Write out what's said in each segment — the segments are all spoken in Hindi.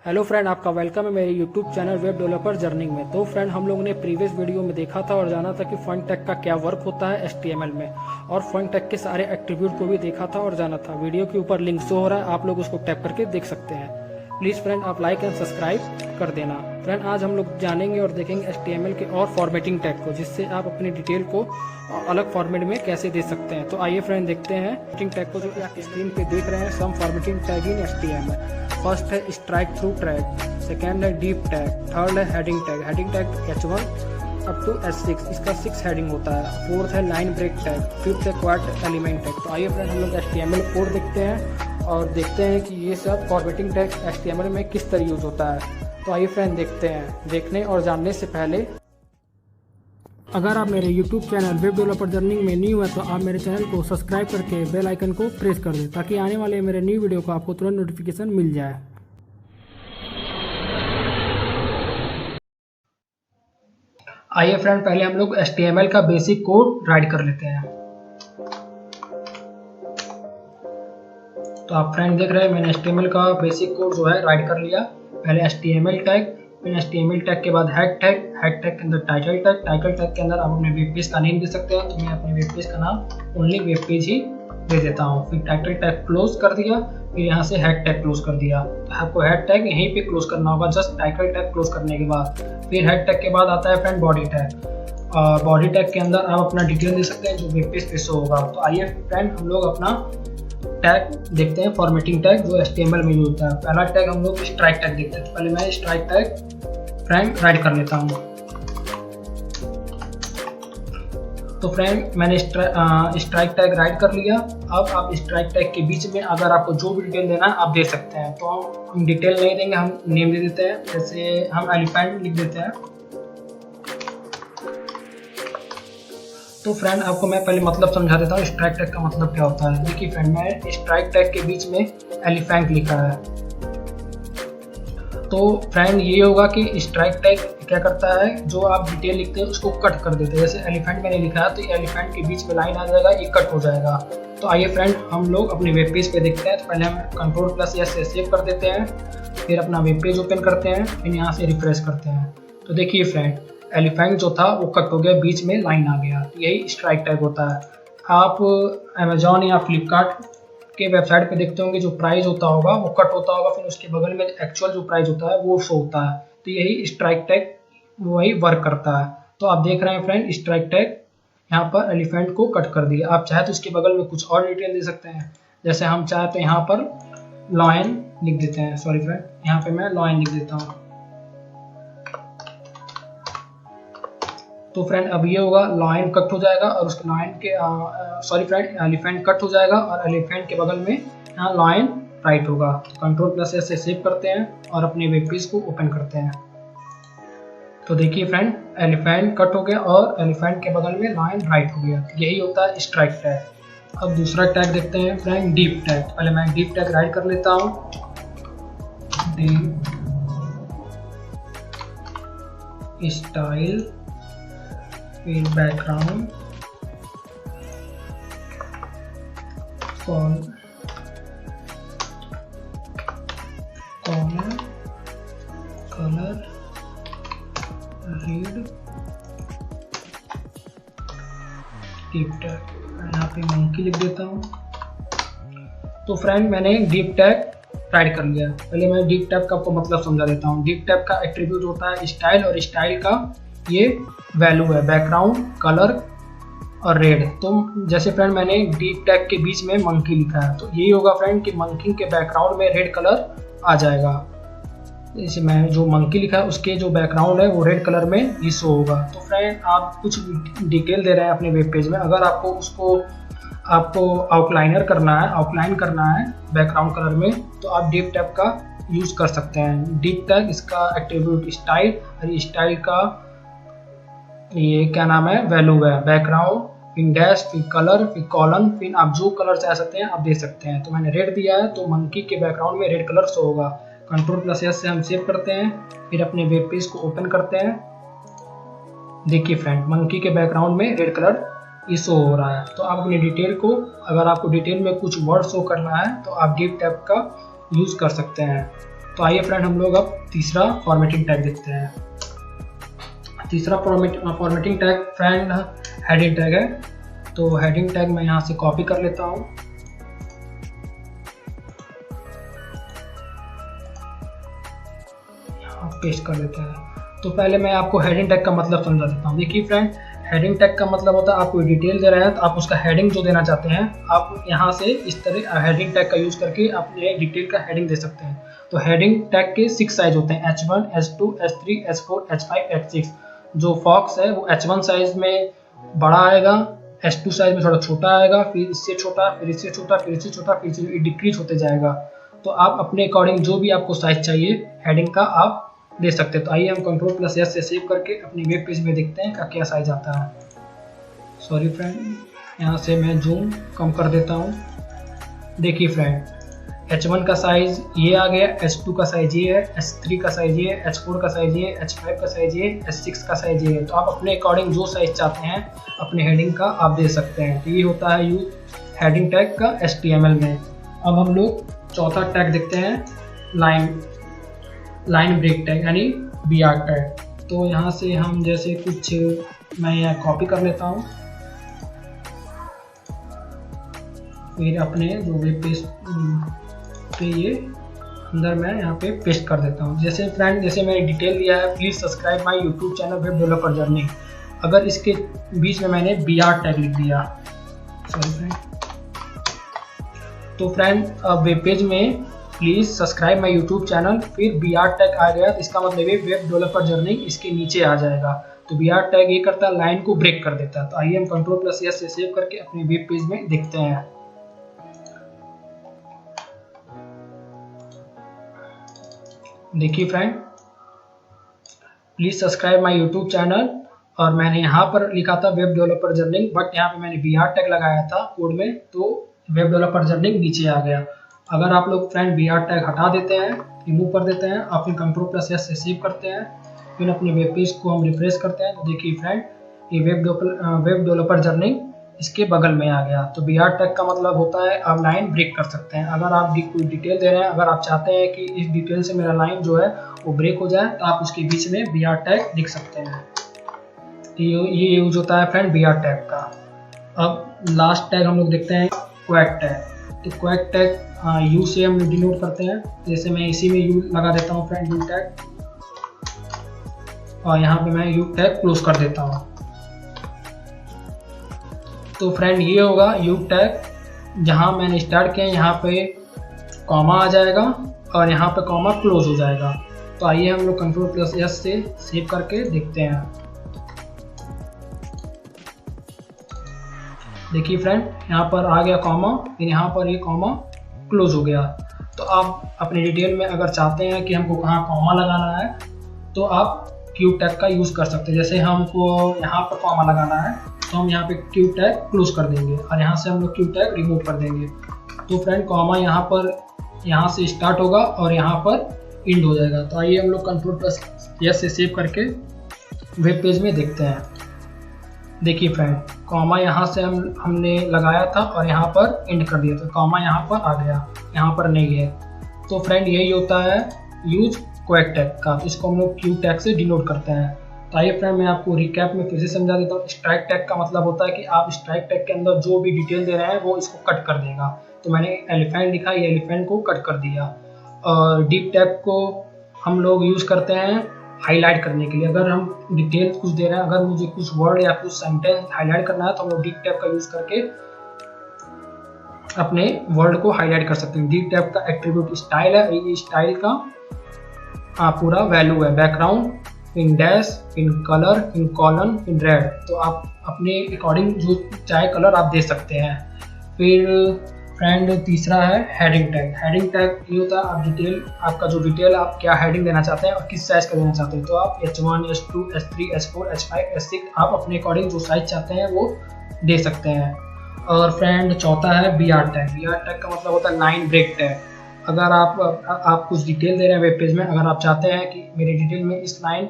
हेलो फ्रेंड, आपका वेलकम है मेरे YouTube channel web developer journeying में। तो फ्रेंड, हम लोगों ने प्रीवियस वीडियो में देखा था और जाना था कि फंड टैग का क्या वर्क होता है HTML में, और फंड टैग के सारे एट्रीब्यूट को भी देखा था और जाना था। वीडियो के ऊपर लिंक शो हो रहा है, आप लोग उसको टैप करके देख सकते हैं। प्लीज़ फ्रेंड, आप लाइक एंड सब्सक्राइब कर देना। फ्रेंड, आज हम लोग जानेंगे और देखेंगे HTML के और फॉर्मेटिंग टैग को, जिससे आप अपनी डिटेल को अलग फॉर्मेट में कैसे दे सकते हैं। तो आइए फ्रेंड, देखते हैं फॉर्मेटिंग टैग को, जो कि आप स्क्रीन पे देख रहे हैं। Some formatting tag in HTML। First है स्ट्राइक थ्रू टैग, सेकेंड है डीप टैग, थर्ड है heading tag. Heading tag H1 up to H6, इसका 6 हेडिंग होता है। फोर्थ है लाइन ब्रेक टैग, फिफ्थ है क्वाड एलिमेंट टैग। तो आइए फ्रेंड, हम लोग HTML कोड देखते हैं और देखते हैं कि ये सब फॉर्मेटिंग टैग HTML में किस तरह यूज होता है। तो आइए फ्रेंड, देखते हैं। देखने और जानने से पहले, अगर आप मेरे YouTube channel web developer journeying में न्यू है तो आप मेरे चैनल को सब्सक्राइब करके बेल आइकन को प्रेस कर दें, ताकि आने वाले मेरे न्यू वीडियो को आपको तुरंत नोटिफिकेशन मिल जाए। आइए फ्रेंड, पहले हम लोग HTML का बेसिक कोड राइट कर लेते हैं। तो आप फ्रेंड देख रहे हैं, मैंने HTML का बेसिक कोड जो है राइट कर लिया। पहले HTML टैग, फिर HTML टैग के बाद हेड टैग, हेड टैग के अंदर टाइटल टैग, टाइटल टैग के अंदर आप अपने वेब पेज का नेम दे सकते हैं। तो मैं अपने वेब पेज का नाम ओनली वेब पेज ही दे देता हूँ। फिर टाइटल टैग क्लोज कर दिया, फिर यहाँ से हेड टैग क्लोज कर दिया। तो आपको हेड टैग यहीं पे क्लोज करना होगा, जस्ट टाइटल टैग क्लोज करने के बाद। फिर हेड टैग के बाद आता है फ्रेंड बॉडी टैग, और बॉडी टैग के अंदर आप अपना डिटेल दे सकते हैं जो वेब पेज पे शो होगा। तो आइए फ्रेंड, हम लोग अपना टैग देखते हैं, फॉर्मेटिंग टैग जो HTML में यूज होता है। पहला टैग हम लोग स्ट्राइक टैग देखते हैं। तो पहले मैं स्ट्राइक टैग फ्रेंड राइट कर लेता हूँ। तो फ्रेंड, मैंने स्ट्राइक टैग राइट कर लिया। अब आप स्ट्राइक टैग के बीच में अगर आपको जो भी डिटेल देना है आप दे सकते हैं। तो हम डिटेल नहीं देंगे, हम नेम दे देते हैं। जैसे हम एलिफेंट लिख देते हैं। तो फ्रेंड, आपको मैं पहले मतलब समझा देता हूँ स्ट्राइक टैग का मतलब क्या होता है। देखिए फ्रेंड, मैं स्ट्राइक टैग के बीच में एलिफेंट लिखा है। तो फ्रेंड, ये होगा कि स्ट्राइक टैग क्या करता है, जो आप डिटेल लिखते हैं उसको कट कर देते हैं। जैसे एलिफेंट मैंने लिखा है, तो एलिफेंट के बीच में लाइन आ जाएगा, ये कट हो जाएगा। तो आइए फ्रेंड, हम लोग अपने वेब पेज पे देखते हैं। तो पहले हम Ctrl+S से सेव कर देते हैं, फिर अपना वेब पेज ओपन करते हैं, फिर यहाँ से रिफ्रेश करते हैं। तो देखिए फ्रेंड, एलिफेंट जो था वो कट हो गया, बीच में लाइन आ गया। तो यही स्ट्राइक टैग होता है। आप अमेजॉन या फ्लिपकार्ट के वेबसाइट पे देखते होंगे, जो प्राइस होता होगा वो कट होता होगा, फिर उसके बगल में एक्चुअल जो प्राइस होता है वो शो होता है। तो यही स्ट्राइक टैग वही वर्क करता है। तो आप देख रहे हैं फ्रेंड, स्ट्राइक टैग यहाँ पर एलिफेंट को कट कर दिया। आप चाहे तो इसके बगल में कुछ और डिटेल दे सकते हैं। जैसे हम चाहे तो यहाँ पर लॉयन लिख देते हैं। सॉरी फ्रेंड, यहाँ पे मैं लॉयन लिख देता हूँ। तो फ्रेंड, अब ये होगा, लॉयन कट हो जाएगा और उसके लॉयन के सॉरी फ्रेंड, एलिफेंट कट हो जाएगा और एलिफेंट के बगल में यहाँ लॉयन राइट होगा। तो Ctrl+S से सेव करते हैं और अपने वेब पेज को ओपन करते हैं। तो देखिए फ्रेंड, एलिफेंट कट हो गया और एलिफेंट के बगल में लॉयन राइट हो गया। यही होता है स्ट्राइक टैग। अब दूसरा टैग देखते हैं फ्रेंड, डीप टैग। पहले मैं डीप टैग राइट कर लेता हूँ। डीप स्टाइल, फिर background, corner, colour, read, deep tag. यहाँ पे मंकी लिख देता हूँ। तो फ्रेंड, मैंने डीप टैग राइट कर लिया। पहले मैं डीप टैग का आपको मतलब समझा देता हूँ। डीप टैग का एट्रीब्यूट होता है स्टाइल, और स्टाइल का ये वैल्यू है बैकग्राउंड, कलर और रेड। तो जैसे फ्रेंड, मैंने डीप टैग के बीच में मंकी लिखा है, तो यही होगा फ्रेंड कि मंकी के बैकग्राउंड में रेड कलर आ जाएगा। जैसे मैं जो मंकी लिखा है उसके जो बैकग्राउंड है वो रेड कलर में ये शो होगा। तो फ्रेंड, आप कुछ डिटेल दे रहे हैं अपने वेब पेज में, अगर आपको आउटलाइन करना है बैकग्राउंड कलर में, तो आप डीप टैग का यूज कर सकते हैं। डीप टैग, इसका एट्रीब्यूट स्टाइल, और स्टाइल का ये क्या नाम है, वैल्यू है बैकग्राउंड, फिर डैश, फिर कलर, फिर कॉलन, फिर आप जो कलर चाह सकते हैं आप दे सकते हैं। तो मैंने रेड दिया है, तो मंकी के बैकग्राउंड में रेड कलर शो होगा। Ctrl+S से हम सेव करते हैं, फिर अपने वेब पेज को ओपन करते हैं। देखिए फ्रेंड, मंकी के बैकग्राउंड में रेड कलर ये शो हो रहा है। तो आप अपनी डिटेल को, अगर आपको डिटेल में कुछ वर्ड शो करना है तो आप डीप टैग का यूज कर सकते हैं। तो आइए फ्रेंड हम लोग अब तीसरा फॉर्मेटिंग टैग देखते हैं। तीसरा formatting tag friend heading tag है। तो हेडिंग टैग मैं यहाँ से कॉपी कर लेता हूँ, यहाँ पेस्ट कर लेते हैं। तो पहले मैं आपको हेडिंग टैग का मतलब समझा देता हूँ। देखिए फ्रेंड, हेडिंग टैग का मतलब होता है आप कोई डिटेल दे रहे हैं तो आप उसका हेडिंग जो देना चाहते हैं आप यहाँ से इस तरह हेडिंग टैग का यूज करके अपने डिटेल का हेडिंग दे सकते हैं। तो हेडिंग टैग के 6 साइज होते हैं, H1, H2, H3, H4, H5, H6। जो फॉक्स है वो H1 साइज में बड़ा आएगा, H2 साइज में थोड़ा छोटा आएगा, फिर इससे छोटा, फिर इससे छोटा, फिर इससे छोटा, फिर इससे डिक्रीज होते जाएगा। तो आप अपने अकॉर्डिंग जो भी आपको साइज चाहिए हेडिंग का आप दे सकते हैं। तो आइए हम Ctrl+S से सेव करके अपनी वेब पेज में देखते हैं का क्या साइज आता है। सॉरी फ्रेंड, यहाँ से मैं जूम कम कर देता हूँ। देखिए फ्रेंड, H1 का साइज ये आ गया, H2 का साइज ये है, H3 का साइज ये है, H4 का साइज ये है, H5 का साइज ये है, H6 का साइज ये है। तो आप अपने अकॉर्डिंग जो साइज चाहते हैं अपने हेडिंग का आप दे सकते हैं। तो ये होता है यूज हेडिंग टैग का HTML में। अब हम लोग चौथा टैग देखते हैं, लाइन ब्रेक टैग यानी BR टैग। तो यहाँ से हम जैसे कुछ मैं यहाँ कॉपी कर लेता हूँ, फिर अपने जो वेब पेज पे ये अंदर मैं यहाँ पे पेस्ट कर देता हूँ। जैसे फ्रेंड, जैसे मैंने डिटेल दिया है, please subscribe my YouTube channel web developer journey. अगर इसके बीच में मैंने BR टैग लिख दिया, सॉरी फ्रेंड, तो फ्रेंड अब वेब पेज में please subscribe my YouTube channel, फिर BR टैग आ गया तो इसका मतलब है वेब डेवलपर जर्नी इसके नीचे आ जाएगा। तो BR टैग ये करता है लाइन को ब्रेक कर देता है। तो आइए हम Ctrl+S से सेव करके अपने वेब पेज में देखते हैं। देखिए friend, please subscribe my YouTube channel, और मैंने यहाँ पर लिखा था वेब डेवलपर जर्नी, बट यहाँ पे मैंने BR टैग लगाया था कोड में, तो वेब डेवलपर जर्नी नीचे आ गया। अगर आप लोग फ्रेंड BR टैग हटा देते हैं, रिमूव कर देते हैं, आप फिर Ctrl+S से सेव करते हैं, फिर अपने वेब पेज को हम रिफ्रेश करते हैं, तो देखिए फ्रेंड ये वेब डेवलपर जर्नी इसके बगल में आ गया। तो BR टैग का मतलब होता है आप लाइन ब्रेक कर सकते हैं। अगर आप कोई डिटेल दे रहे हैं, अगर आप चाहते हैं कि इस डिटेल से मेरा लाइन जो है वो ब्रेक हो जाए, तो आप उसके बीच में BR टैग लिख सकते हैं। तो ये यूज होता है फ्रेंड BR टैग का। अब लास्ट टैग हम लोग देखते हैं क्वैक टैग। तो क्वैक टैग यू से हम डिनोट करते हैं। जैसे मैं इसी में यू लगा देता हूँ फ्रेंड, यू टैग, और यहाँ पे मैं यू टैग क्लोज कर देता हूँ। तो फ्रेंड ये होगा यू टैग, जहाँ मैंने स्टार्ट किया यहाँ पे कॉमा आ जाएगा और यहाँ पे कॉमा क्लोज हो जाएगा। तो आइए हम लोग Ctrl+S से सेव करके देखते हैं। देखिए फ्रेंड, यहाँ पर आ गया कॉमा, फिर यहाँ पर ये कॉमा क्लोज हो गया। तो आप अपने डिटेल में अगर चाहते हैं कि हमको कहाँ कॉमा लगाना है तो आप क्यू टैग का यूज़ कर सकते हैं। जैसे हमको यहाँ पर कॉमा लगाना है तो हम यहाँ पे क्यू टैग क्लोज कर देंगे और यहाँ से हम लोग क्यू टैग रिमूव कर देंगे। तो फ्रेंड कॉमा यहाँ से स्टार्ट होगा और यहाँ पर एंड हो जाएगा। तो आइए हम लोग Ctrl+S से सेव करके वेब पेज में देखते हैं। देखिए फ्रेंड, कॉमा यहाँ से हमने लगाया था और यहाँ पर एंड कर दिया था, कॉमा यहाँ पर आ गया, यहाँ पर नहीं है। तो फ्रेंड यही होता है यूज क्वैक टैग का। तो इसको हम लोग क्यू टैग से डिनोट करते हैं। तो आइए फ्रेंड मैं आपको रिकैप में फिर से समझा देता हूँ। स्ट्राइक टैग का मतलब होता है कि आप स्ट्राइक टैग के अंदर जो भी डिटेल दे रहे हैं वो इसको कट कर देगा। तो मैंने एलिफेंट लिखा, ये एलिफेंट को कट कर दिया। और डीप टैग को हम लोग यूज़ करते हैं हाईलाइट करने के लिए। अगर हम डिटेल कुछ दे रहे हैं, अगर मुझे कुछ वर्ड या कुछ सेंटेंस हाईलाइट करना है तो हम लोग डीप टैग का यूज़ करके अपने वर्ड को हाईलाइट कर सकते हैं। डीप टैग का एट्रीब्यूट स्टाइल है, ये स्टाइल का पूरा वैल्यू है, background, in dash, in colour, in colon, in red. तो आप अपने अकॉर्डिंग जो चाहे कलर आप दे सकते हैं। फिर फ्रेंड तीसरा है हेडिंग टैग। हेडिंग टैग ये होता है आप डिटेल, आपका जो डिटेल आप क्या हेडिंग देना चाहते हैं और किस साइज का देना चाहते हैं। तो आप H1, H2, H3, H4, H5, H6 आप अपने अकॉर्डिंग जो साइज चाहते हैं वो दे सकते हैं। और फ्रेंड चौथा है BR टैग। BR टैग का मतलब होता है लाइन ब्रेक टैग। अगर आप कुछ डिटेल दे रहे हैं वेब पेज में, अगर आप चाहते हैं कि मेरी डिटेल में इस लाइन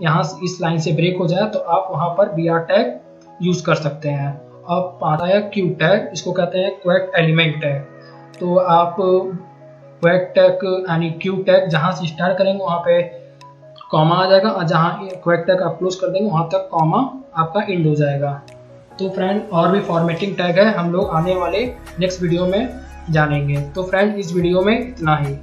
यहाँ से इस लाइन से ब्रेक हो जाए तो आप वहाँ पर BR टैग यूज़ कर सकते हैं। अब आता है क्यू टैग, इसको कहते हैं क्वैक एलिमेंट टैग। तो आप क्वेक टैग यानी क्यू टैग जहाँ से स्टार्ट करेंगे वहाँ पे कॉमा आ जाएगा, और जहाँ क्वेक टैग आप क्लोज कर देंगे वहाँ तक कॉमा आपका एंड हो जाएगा। तो फ्रेंड और भी फॉर्मेटिंग टैग है, हम लोग आने वाले नेक्स्ट वीडियो में जानेंगे। तो फ्रेंड इस वीडियो में इतना ही।